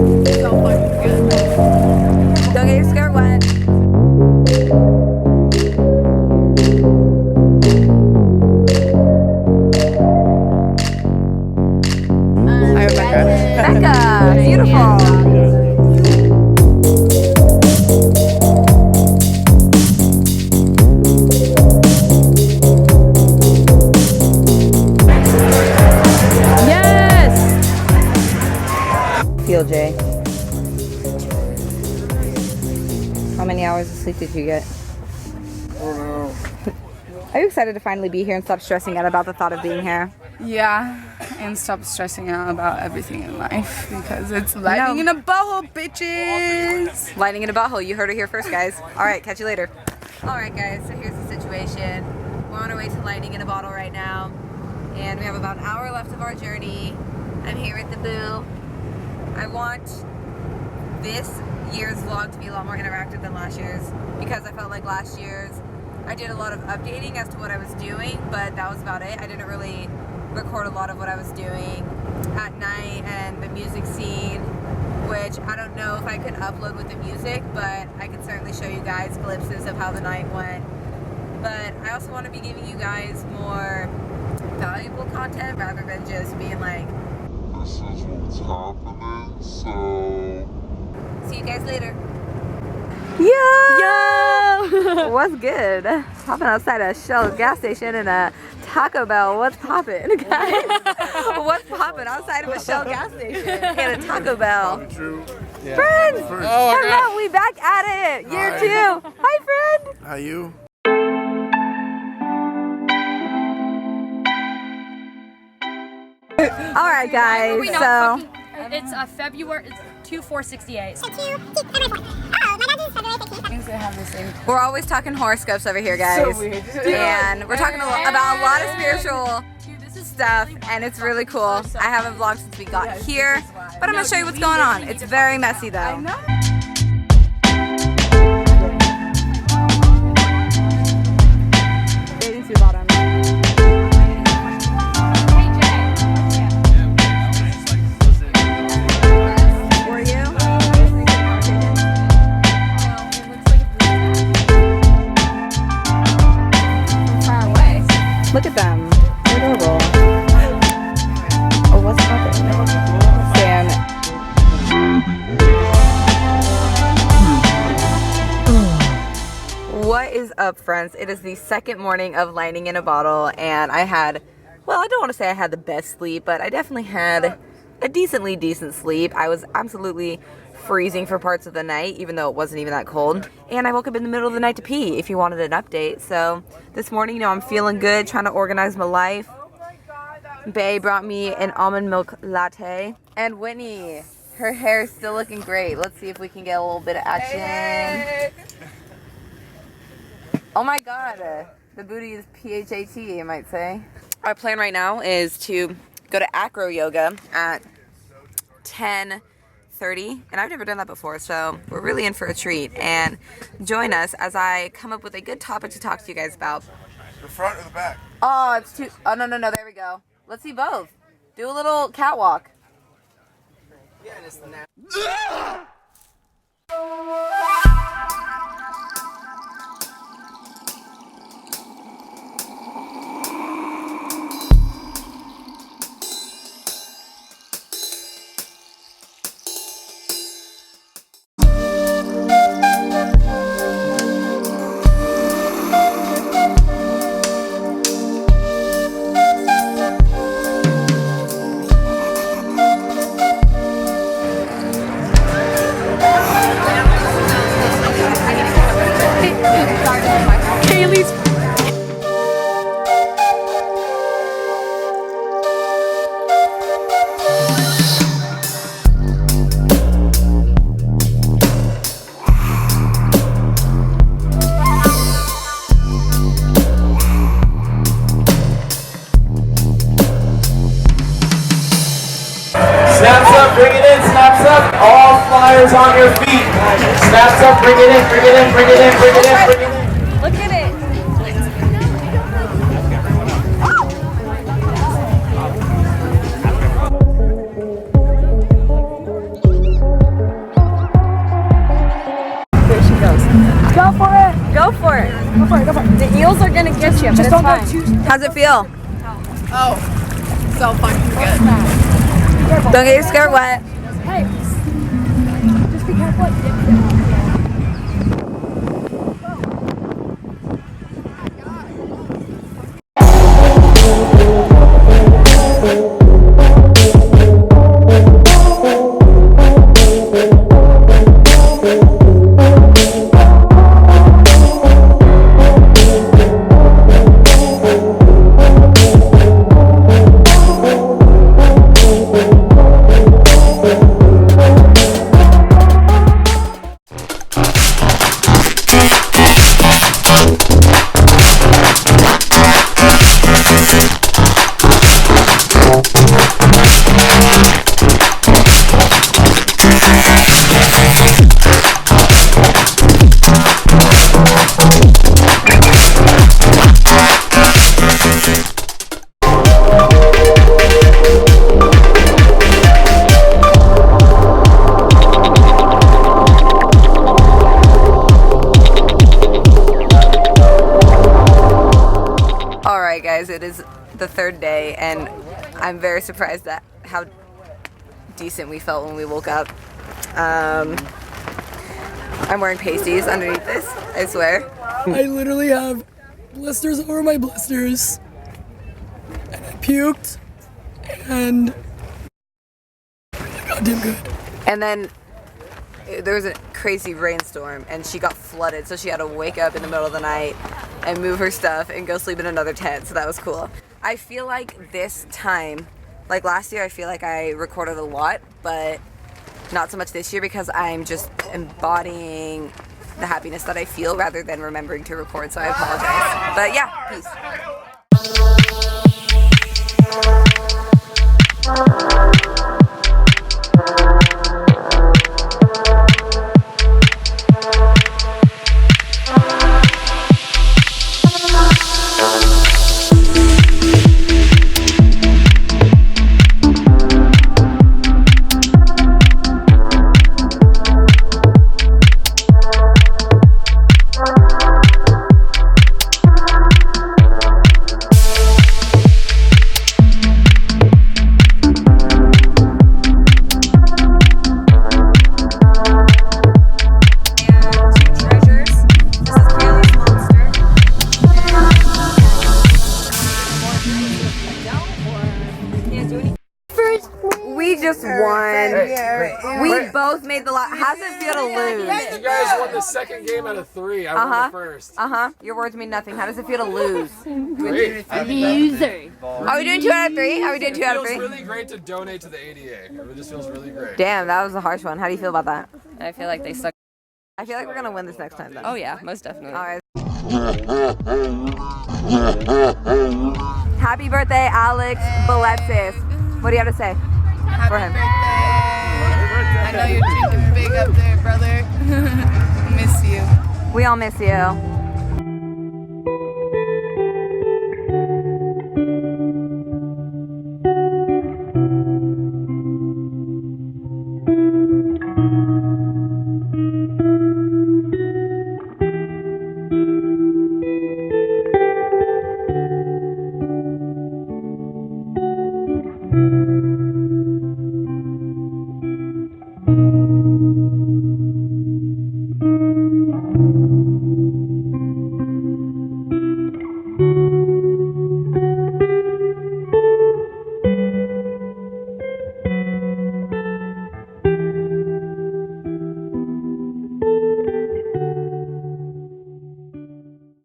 So fucking good. Don't get your skirt wet. Hi, Rebecca. Becca, beautiful. Feel Jay. How many hours of sleep did you get? Oh Are you excited to finally be here and stop stressing out about the thought of being here? Yeah, and stop stressing out about everything in life because it's lightning in a butthole, bitches. Lightning in a butthole. You heard it here first, guys. All right, catch you later. All right, guys. So here's the situation. We're on our way to lightning in a bottle right now, and we have about an hour left of our journey. I'm here with the boo. I want this year's vlog to be a lot more interactive than last year's because I felt like last year's I did a lot of updating as to what I was doing, but that was about it. I didn't really record a lot of what I was doing at night and the music scene, which I don't know if I could upload with the music, but I can certainly show you guys glimpses of how the night went. But I also want to be giving you guys more valuable content rather than just being like, this is what's happening, so... see you guys later. Yo! What's good? Popping outside a Shell gas station and a Taco Bell. What's popping, guys? What's popping outside of a Shell gas station and a Taco Bell? True. Yeah. Friends! Oh, Hello, we back at it! Year 2! Hi, friend! How you? Alright, guys, so... It's February, it's 2468. We're always talking horoscopes over here, guys. So weird. And we're talking about a lot of spiritual stuff, and it's really cool. I haven't vlogged since we got here, but I'm going to show you what's going on. It's very messy, though. Bathing suit bottom. Were you? Far away. Look at them. They're adorable. Oh, what's happening? Sam. What is up, friends? It is the second morning of lightning in a bottle, and I had, well, I don't want to say I had the best sleep, but I definitely had a decently decent sleep. I was absolutely freezing for parts of the night, even though it wasn't even that cold. And I woke up in the middle of the night to pee, if you wanted an update. So this morning, you know, I'm feeling good, trying to organize my life. Bae brought me an almond milk latte. And Whitney, her hair is still looking great. Let's see if we can get a little bit of action. Oh my god, the booty is PHAT, you might say. Our plan right now is to go to acro yoga at 10:30, and I've never done that before, so we're really in for a treat. And join us as I come up with a good topic to talk to you guys about. The front or the back? Oh, it's too. Oh, no, there we go. Let's see both. Do a little catwalk. Yeah, and it's the Snaps up, bring it in, snaps up. All flyers on your feet. Snaps up, bring it in, bring it in, bring it in, bring it in, bring it in. Look at it. Don't go too. How's it feel? Oh, so fucking good. Don't get your skirt wet. Hey, just be careful. Alright guys, it is the third day and I'm very surprised at how decent we felt when we woke up. I'm wearing pasties underneath this, I swear. I literally have blisters over my blisters. And I puked. And goddamn good. And then there was a crazy rainstorm and she got flooded, so she had to wake up in the middle of the night and move her stuff and go sleep in another tent, so that was cool. I feel like this time, like last year, I feel like I recorded a lot, but not so much this year because I'm just embodying the happiness that I feel rather than remembering to record, so I apologize. But yeah, peace. We just won. We both made the lot. How's it feel to lose? You guys won the second game out of 3. I won the first. Your words mean nothing. How does it feel to lose? Great. Loser. Are we doing 2 out of 3? Are we doing 2 out of 3? It feels really great to donate to the ADA. It just feels really great. Damn, that was a harsh one. How do you feel about that? I feel like they suck. I feel like we're gonna win this next time though. Oh yeah, most definitely. All right. Happy birthday, Alex Baletsis. What do you have to say for him? I know you're drinking big up there, brother. Miss you. We all miss you.